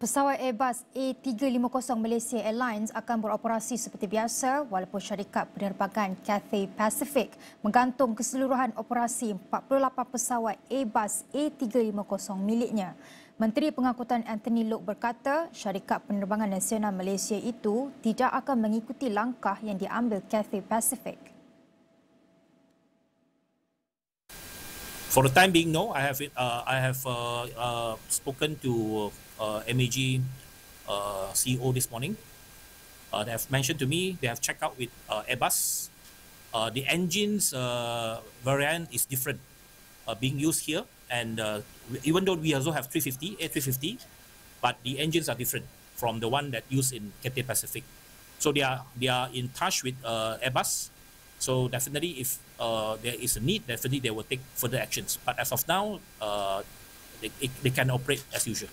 Pesawat Airbus A350 Malaysia Airlines akan beroperasi seperti biasa walaupun syarikat penerbangan Cathay Pacific menggantung keseluruhan operasi 48 pesawat Airbus A350 miliknya. Menteri Pengangkutan Anthony Loke berkata syarikat penerbangan nasional Malaysia itu tidak akan mengikuti langkah yang diambil Cathay Pacific. For the time being, no. I have spoken to MAG CEO this morning. They have mentioned to me they have checked out with Airbus. The engines variant is different being used here, and even though we also have A350, but the engines are different from the one that used in Cathay Pacific. So they are in touch with Airbus. So definitely, if there is a need, definitely they will take further actions. But as of now, they can operate as usual.